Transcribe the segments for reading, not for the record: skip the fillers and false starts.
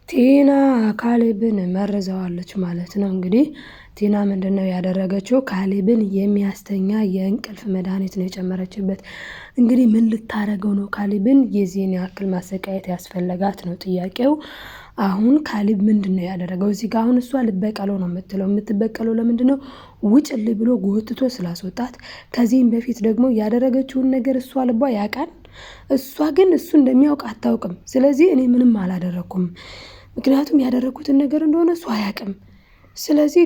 ቲና ካሌብን መርዘዋለች ማለት ነው። እንግዲህ ቲና ምንድነው ያደረገችው? ካሌብን የሚያስተኛ የእንቅልፍ መድኃኒት ነው የጨመረችበት። እንግዲህ ምን ልታረገው ነው ካሌብን የዚህን ያክል ማሰቃየት ያስፈለጋት ነው ጥያቄው። አሁን ካሌብ ምንድነው ያደረገው? እዚህ ጋር አሁን እሷ ልበቀለው ነው የምትበቀለው ለምንድነው? ውጭልኝ ብሎ ጎትቶ ስላስወጣት። ከዚህም በፊት ደግሞ ያደረገችውን ነገር እሷ ልቧ ያውቃል። እሷ ግን እሱ እንደሚያውቅ አታውቅም። ስለዚህ እኔ ምንም አላደረኩም፣ ምክንያቱም ያደረኩትን ነገር እንደሆነ እሱ አያውቅም። ስለዚህ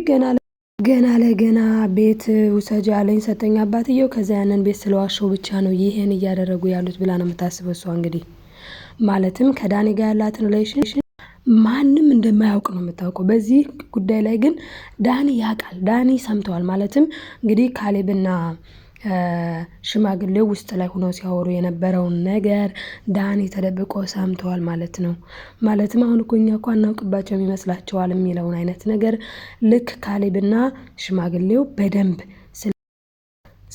ገና ለገና ቤት ውሰጂ አለኝ ሰጠኝ አባትየው፣ ከዛ ያንን ቤት ስለዋሸው ብቻ ነው ይሄን እያደረጉ ያሉት ብላ ነው የምታስበው እሷ። እንግዲህ ማለትም ከዳኒ ጋር ያላትን ሪሌሽንሽፕ ማንም እንደማያውቅ ነው የምታውቀው። በዚህ ጉዳይ ላይ ግን ዳኒ ያውቃል፣ ዳኒ ሰምተዋል። ማለትም እንግዲህ ካሌብና ሽማግሌው ውስጥ ላይ ሆኖ ሲያወሩ የነበረውን ነገር ዳኒ ተደብቆ ሰምተዋል ማለት ነው። ማለትም አሁን እኮ እኛ እኮ አናውቅባቸውም ይመስላቸዋል የሚለውን አይነት ነገር ልክ ካሌብና ሽማግሌው በደንብ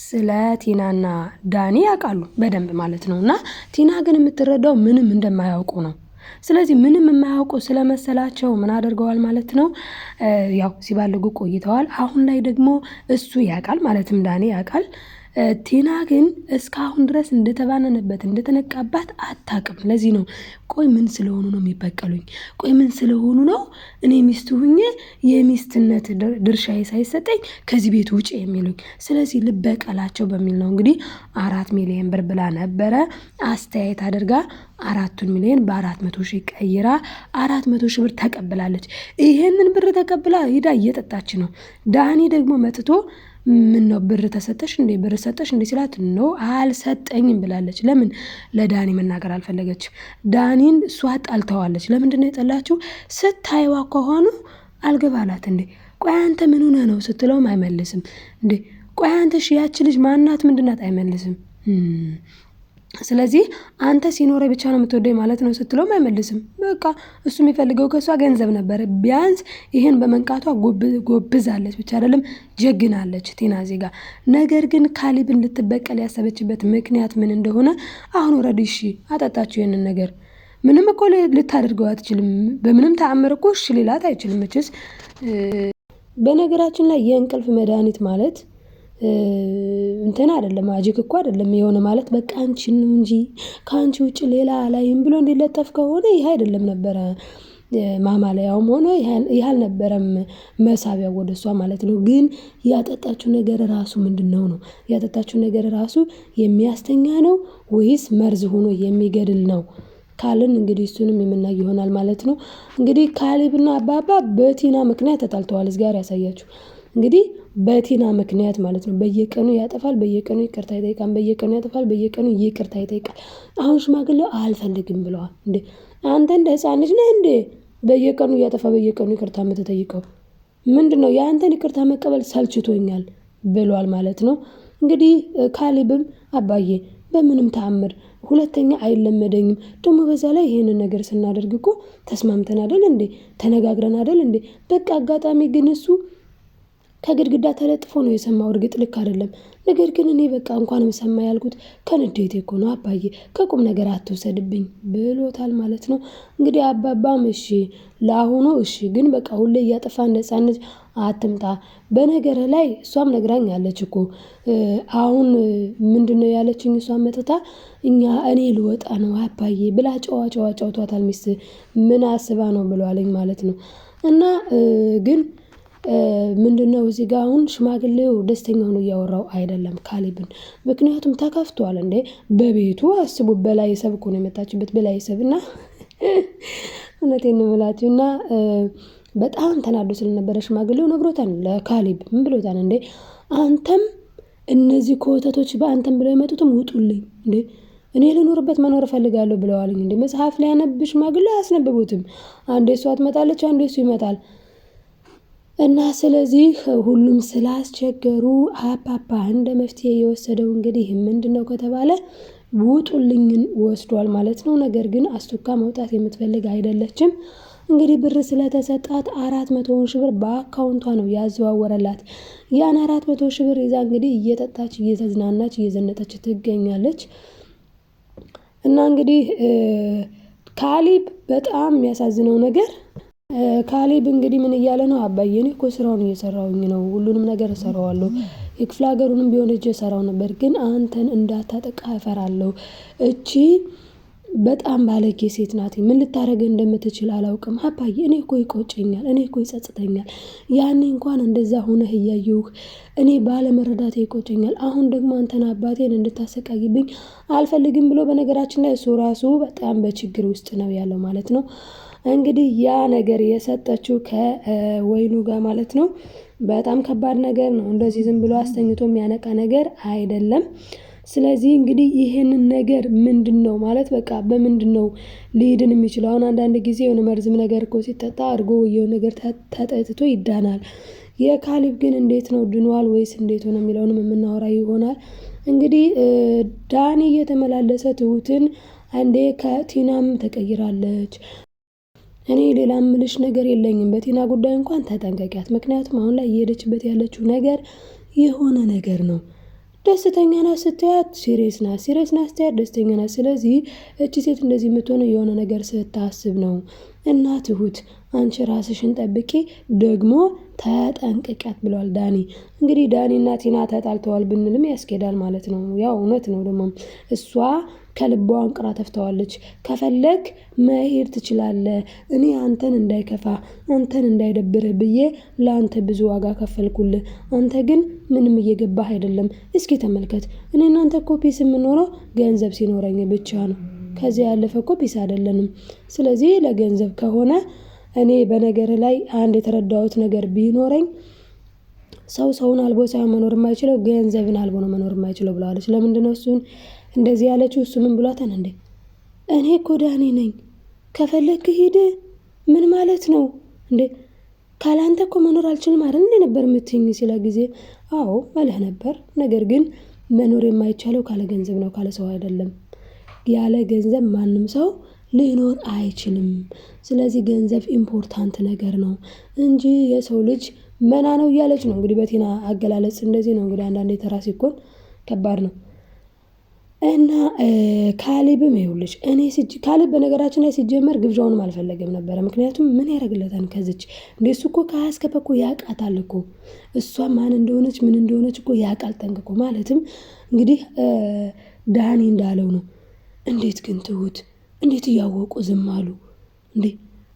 ስለ ቲናና ዳኒ ያውቃሉ በደንብ ማለት ነው። እና ቲና ግን የምትረዳው ምንም እንደማያውቁ ነው። ስለዚህ ምንም የማያውቁ ስለመሰላቸው ምን አድርገዋል ማለት ነው? ያው ሲባልጉ ቆይተዋል። አሁን ላይ ደግሞ እሱ ያውቃል ማለትም ዳኒ ያውቃል። ቲና ግን እስካሁን ድረስ እንደተባነነበት እንደተነቃባት አታውቅም። ለዚህ ነው ቆይ ምን ስለሆኑ ነው የሚበቀሉኝ? ቆይ ምን ስለሆኑ ነው እኔ ሚስት ሁኜ የሚስትነት ድርሻዬ ሳይሰጠኝ ከዚህ ቤት ውጪ የሚሉኝ? ስለዚህ ልበቀላቸው በሚል ነው እንግዲህ 4 ሚሊዮን ብር ብላ ነበረ አስተያየት አድርጋ 4 ሚሊዮን በ400,000 ቀይራ 400,000 ብር ተቀብላለች። ይሄንን ብር ተቀብላ ሄዳ እየጠጣች ነው። ዳኒ ደግሞ መጥቶ ምን ነው ብር ተሰጠሽ እንዴ? ብር ሰጠሽ እንዴ ሲላት ነው አልሰጠኝም ብላለች። ለምን? ለዳኒ መናገር አልፈለገችም። ዳኒን እሷ ጣልተዋለች። ለምንድን ነው የጠላችው? ስታይዋ ከሆኑ አልገባላት እንዴ? ቆይ አንተ ምን ሆነህ ነው ስትለውም አይመልስም። እንዴ ቆይ አንተ ያቺ ልጅ ማናት ምንድናት? አይመልስም። ስለዚህ አንተ ሲኖረ ብቻ ነው የምትወደኝ ማለት ነው ስትለውም አይመልስም። በቃ እሱ የሚፈልገው ከሷ ገንዘብ ነበረ። ቢያንስ ይሄን በመንቃቷ ጎብዛለች ብቻ አይደለም ጀግናለች ቲና ዜጋ። ነገር ግን ካሌብን ልትበቀል ያሰበችበት ምክንያት ምን እንደሆነ አሁን ወረድ እሺ አጠጣችሁ ይሄንን ነገር ምንም እኮ ልታደርገው አትችልም። በምንም ተአምር እኮ እሺ ሊላት አይችልም። እችስ በነገራችን ላይ የእንቅልፍ መድኃኒት ማለት እንትን አይደለም፣ ማጂክ እኮ አይደለም። የሆነ ማለት በቃ አንቺን ነው እንጂ ከአንቺ ውጭ ሌላ አላይም ብሎ እንዲለጠፍ ከሆነ ይሄ አይደለም ነበረ ማማለያውም ሆነ ይሄ አልነበረም መሳቢያ ወደ እሷ ማለት ነው። ግን ያጠጣችው ነገር ራሱ ምንድነው ነው? ያጠጣችው ነገር ራሱ የሚያስተኛ ነው ወይስ መርዝ ሆኖ የሚገድል ነው ካልን እንግዲህ እሱንም የምናይ ይሆናል ማለት ነው። እንግዲህ ካሌብና አባባ በቲና ምክንያት ተጣልተዋል። እዚህ ጋር ያሳያችሁ እንግዲህ በቲና ምክንያት ማለት ነው። በየቀኑ ያጠፋል፣ በየቀኑ ይቅርታ ይጠይቃል፣ በየቀኑ ያጠፋል፣ በየቀኑ ይቅርታ ይጠይቃል። አሁን ሽማግሌው አልፈልግም ብለዋል። እንዴ አንተ እንደ ህፃን ልጅ ነህ እንዴ? በየቀኑ እያጠፋ በየቀኑ ይቅርታ የምትጠይቀው ምንድነው? የአንተን ይቅርታ መቀበል ሰልችቶኛል ብሏል ማለት ነው። እንግዲህ ካሌብም አባዬ በምንም ተአምር ሁለተኛ አይለመደኝም። ደግሞ በዛ ላይ ይሄንን ነገር ስናደርግ እኮ ተስማምተን አይደል እንዴ? ተነጋግረን አይደል እንዴ? በቃ አጋጣሚ ግን እሱ ከግድግዳ ተለጥፎ ነው የሰማው። እርግጥ ልክ አይደለም። ነገር ግን እኔ በቃ እንኳንም ሰማ ያልኩት ከንዴቴ እኮ ነው አባዬ፣ ከቁም ነገር አትውሰድብኝ ብሎታል ማለት ነው። እንግዲህ አባባም እሺ ለአሁኑ እሺ፣ ግን በቃ ሁሌ እያጠፋ እንደ ህፃን አትምጣ። በነገር ላይ እሷም ነግራኛለች እኮ አሁን ምንድነው ያለችኝ? እሷም መጥታ እኔ ልወጣ ነው አባዬ ብላ ጨዋ ጫውቷታል። ሚስት ምን አስባ ነው ብሏለኝ ማለት ነው። እና ግን ምንድነው እዚህ ጋር አሁን ሽማግሌው ደስተኛ ሆኖ እያወራው አይደለም ካሌብን። ምክንያቱም ተከፍቷል እንዴ በቤቱ አስቡ። በላይ ሰብ እኮ ነው የመጣችበት በላይ ሰብ እና እውነቴን ነው የምላችሁ። እና በጣም ተናዶ ስለነበረ ሽማግሌው ነግሮታል ለካሌብ። ምን ብሎታል እንዴ? አንተም እነዚህ ኮተቶች በአንተም ብለው የመጡትም ውጡልኝ እንዴ፣ እኔ ልኖርበት መኖር እፈልጋለሁ ብለዋልኝ እንዴ። መጽሐፍ ላይ ያነብ ሽማግሌ አያስነብቡትም። አንዴ እሷ ትመጣለች፣ አንዴ እሱ ይመጣል። እና ስለዚህ ሁሉም ስላስቸገሩ አባባ እንደ መፍትሄ የወሰደው እንግዲህ ምንድነው ከተባለ ውጡልኝን ወስዷል ማለት ነው። ነገር ግን አስቱካ መውጣት የምትፈልግ አይደለችም። እንግዲህ ብር ስለተሰጣት 400,000 ብር በአካውንቷ ነው ያዘዋወረላት። ያን 400,000 ብር ይዛ እንግዲህ እየጠጣች እየተዝናናች እየዘነጠች ትገኛለች። እና እንግዲህ ካሌብ በጣም የሚያሳዝነው ነገር ካሌብ እንግዲህ ምን እያለ ነው? አባዬ እኔ እኮ ስራውን እየሰራሁኝ ነው፣ ሁሉንም ነገር እሰራዋለሁ፣ የክፍለ ሀገሩንም ቢሆን እጄ እሰራው ነበር፣ ግን አንተን እንዳታጠቃ እፈራለሁ። እቺ በጣም ባለጌ ሴት ናት። ምን ልታደርግ እንደምትችል አላውቅም። አባዬ እኔ እኮ ይቆጨኛል፣ እኔ እኮ ይጸጽተኛል። ያኔ እንኳን እንደዛ ሆነህ እያየሁህ እኔ ባለመረዳቴ ይቆጨኛል። አሁን ደግሞ አንተን አባቴን እንድታሰቃይብኝ አልፈልግም ብሎ በነገራችን ላይ እሱ ራሱ በጣም በችግር ውስጥ ነው ያለው ማለት ነው። እንግዲህ ያ ነገር የሰጠችው ከወይኑ ጋር ማለት ነው። በጣም ከባድ ነገር ነው። እንደዚህ ዝም ብሎ አስተኝቶ የሚያነቃ ነገር አይደለም። ስለዚህ እንግዲህ ይሄንን ነገር ምንድነው ማለት በቃ በምንድነው ሊድን የሚችለው? አሁን አንዳንድ ጊዜ የሆነ መርዝም ነገር እኮ ሲጠጣ አድርጎ የሆነ ነገር ተጠጥቶ ይዳናል። የካሌብ ግን እንዴት ነው ድኗል ወይስ እንዴት ሆነ የሚለውንም የምናወራ ይሆናል። እንግዲህ ዳኒ እየተመላለሰ ትሁትን አንዴ ከቲናም ተቀይራለች። እኔ ሌላ ምልሽ ነገር የለኝም። በቲና ጉዳይ እንኳን ተጠንቀቂያት። ምክንያቱም አሁን ላይ እየሄደችበት ያለችው ነገር የሆነ ነገር ነው። ደስተኛ ናት ስትያት ሲሪየስ ናት፣ ሲሪየስ ናት ስትያት ደስተኛ ናት። ስለዚህ እቺ ሴት እንደዚህ የምትሆነው የሆነ ነገር ስታስብ ነው። እና ትሁት አንቺ ራስሽን ጠብቂ፣ ደግሞ ተጠንቅቂያት ብለዋል ዳኒ። እንግዲህ ዳኒና ቲና ተጣልተዋል ብንልም ያስኬዳል ማለት ነው። ያው እውነት ነው። ደግሞ እሷ ከልቧ አንቅራ ተፍተዋለች። ከፈለግ መሄድ ትችላለህ፣ እኔ አንተን እንዳይከፋ አንተን እንዳይደብርህ ብዬ ለአንተ ብዙ ዋጋ ከፈልኩልህ፣ አንተ ግን ምንም እየገባህ አይደለም። እስኪ ተመልከት፣ እኔ እናንተ እኮ ፒስ የምንኖረው ገንዘብ ሲኖረኝ ብቻ ነው። ከዚያ ያለፈ እኮ ፒስ አይደለንም። ስለዚህ ለገንዘብ ከሆነ እኔ በነገር ላይ አንድ የተረዳሁት ነገር ቢኖረኝ ሰውን አልቦ ሳይሆን መኖር የማይችለው ገንዘብን አልቦ ነው መኖር የማይችለው ብለዋለች። ለምንድነው እሱን እንደዚህ ያለችው? እሱ ምን ብሏታል እንዴ? እኔ እኮ ዳኒ ነኝ፣ ከፈለክ ሂድ። ምን ማለት ነው እንዴ? ካላንተ እኮ መኖር አልችልም አይደል እንዴ ነበር የምትይኝ ሲላ ጊዜ አዎ ማለት ነበር። ነገር ግን መኖር የማይቻለው ካለ ገንዘብ ነው፣ ካለ ሰው አይደለም። ያለ ገንዘብ ማንም ሰው ሊኖር አይችልም። ስለዚህ ገንዘብ ኢምፖርታንት ነገር ነው እንጂ የሰው ልጅ መና ነው እያለች ነው እንግዲህ በቲና አገላለጽ እንደዚህ ነው እንግዲህ። አንዳንዴ ተራ ሲኮን ከባድ ነው። እና ካሌብም ይኸውልሽ ካሌብ በነገራችን ላይ ሲጀመር ግብዣውንም አልፈለገም ነበረ። ምክንያቱም ምን ያደርግለታል ከዚች እንደ እሱ እኮ ከአስከፈ እኮ ያውቃታል እኮ እሷ ማን እንደሆነች ምን እንደሆነች እኮ ያውቃል ጠንቅቆ። ማለትም እንግዲህ ዳኒ እንዳለው ነው። እንዴት ግን ትሁት እንዴት እያወቁ ዝም አሉ እንዴ?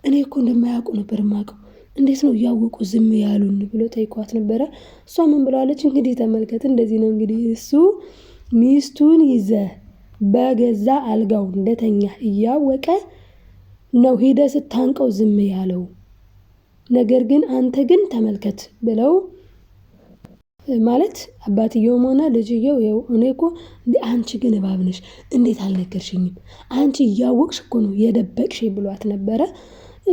እኔ እኮ እንደማያውቁ ነበር የማውቀው፣ እንዴት ነው እያወቁ ዝም ያሉን ብሎ ጠይቋት ነበረ። እሷ ምን ብለዋለች እንግዲህ ተመልከት። እንደዚህ ነው እንግዲህ እሱ ሚስቱን ይዘህ በገዛ አልጋው እንደተኛ እያወቀ ነው ሄደ ስታንቀው ዝም ያለው። ነገር ግን አንተ ግን ተመልከት ብለው ማለት አባትየውም ሆነ ልጅየው ይኸው እኔ እኮ አንቺ ግን እባብ ነሽ፣ እንዴት አልነገርሽኝም? አንቺ እያወቅሽ እኮ ነው የደበቅሽ ብሏት ነበረ።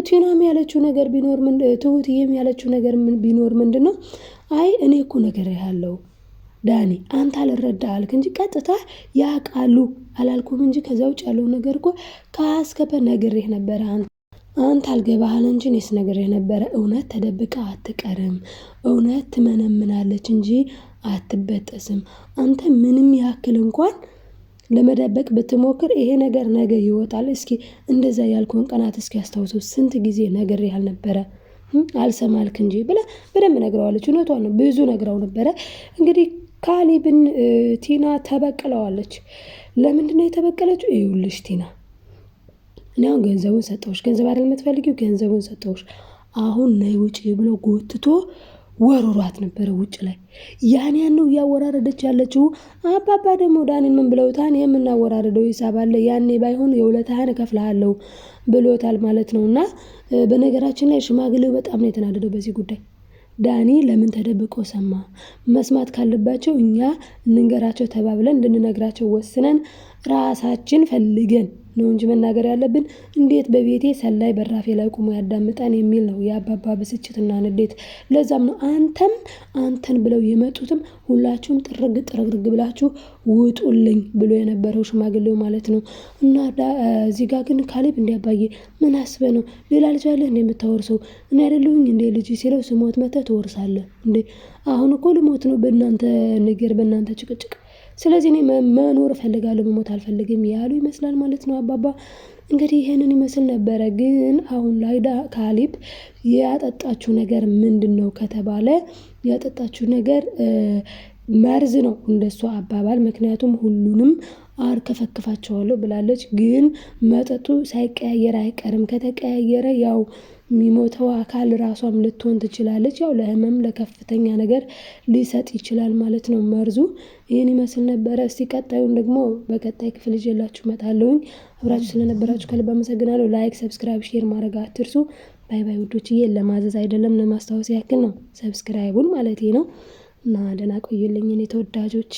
ቲናም ያለችው ነገር ቢኖር ትሁትዬም ያለችው ነገር ቢኖር ምንድን ነው? አይ እኔ እኮ ነግሬሃለሁ ዳኒ፣ አንተ አልረዳ አልክ እንጂ ቀጥታ ያውቃሉ አላልኩም እንጂ ከዛ ውጭ ያለው ነገር እኮ ከአስከፈ ነግሬህ ነበረ። አንተ አልገባህል እንጂ እኔስ ነግሬህ ነበረ። እውነት ተደብቃ አትቀርም፣ እውነት ትመነምናለች እንጂ አትበጠስም። አንተ ምንም ያክል እንኳን ለመደበቅ ብትሞክር ይሄ ነገር ነገ ይወጣል። እስኪ እንደዛ ያልከውን ቀናት እስኪ አስታውሰው። ስንት ጊዜ ነግሬህ አልነበረ? አልሰማልክ እንጂ ብላ በደንብ ነግረዋለች። እውነቷን ነው፣ ብዙ ነግረው ነበረ። እንግዲህ ካሌብን ቲና ተበቅለዋለች። ለምንድነው የተበቀለችው? ይኸውልሽ ቲና፣ እኔ አሁን ገንዘቡን ሰጠሁሽ፣ ገንዘብ አይደል የምትፈልጊው? ገንዘቡን ሰጠሁሽ፣ አሁን ነይ ውጪ ብሎ ጎትቶ ወሮሯት ነበረ ውጭ ላይ። ያን ነው እያወራረደች ያለችው። አባባ ደግሞ ዳኒን ምን ብለውታል? የምናወራረደው ሂሳብ አለ፣ ያኔ ባይሆን የውለታህን እከፍልሃለሁ ብሎታል ማለት ነው። እና በነገራችን ላይ ሽማግሌው በጣም ነው የተናደደው በዚህ ጉዳይ። ዳኒ ለምን ተደብቆ ሰማ? መስማት ካለባቸው እኛ እንንገራቸው ተባብለን እንድንነግራቸው ወስነን ራሳችን ፈልገን ነው እንጂ መናገር ያለብን እንዴት በቤቴ ሰላይ በራፌ ላይ ቆሞ ያዳምጣን የሚል ነው የአባባ ብስጭትና ንዴት። ለዛም ነው አንተን ብለው የመጡትም ሁላችሁም ጥርግርግ ብላችሁ ውጡልኝ ብሎ የነበረው ሽማግሌው ማለት ነው። እና እዚህ ጋር ግን ካሌብ እንዲያባዬ ምን አስበህ ነው? ሌላ ልጅ አለ እንዴ የምታወርሰው? እኔ አይደለሁኝ እንዴ ልጅ ሲለው ስሞት መተህ ትወርሳለህ እንዴ? አሁን እኮ ልሞት ነው በእናንተ ንግር፣ በእናንተ ጭቅጭቅ። ስለዚህ እኔ መኖር እፈልጋለሁ፣ መሞት አልፈልግም ያሉ ይመስላል ማለት ነው አባባ። እንግዲህ ይሄንን ይመስል ነበረ። ግን አሁን ላይ ካሌብ ያጠጣችው ነገር ምንድነው ከተባለ ያጠጣችው ነገር መርዝ ነው እንደሷ አባባል። ምክንያቱም ሁሉንም አርከፈክፋቸዋለሁ ብላለች። ግን መጠጡ ሳይቀያየር አይቀርም። ከተቀያየረ ያው የሚሞተው አካል ራሷም ልትሆን ትችላለች። ያው ለህመም ለከፍተኛ ነገር ሊሰጥ ይችላል ማለት ነው መርዙ። ይሄን ይመስል ነበረ። እስቲ ቀጣዩን ደግሞ በቀጣይ ክፍል ይዤላችሁ እመጣለሁኝ። አብራችሁ ስለነበራችሁ ከልብ አመሰግናለሁ። ላይክ፣ ሰብስክራይብ፣ ሼር ማድረግ አትርሱ። ባይ ባይ ውዶችዬ። ለማዘዝ አይደለም ለማስታወስ ያክል ነው፣ ሰብስክራይቡን ማለቴ ነው። እና ደህና ቆዩልኝ የኔ ተወዳጆች።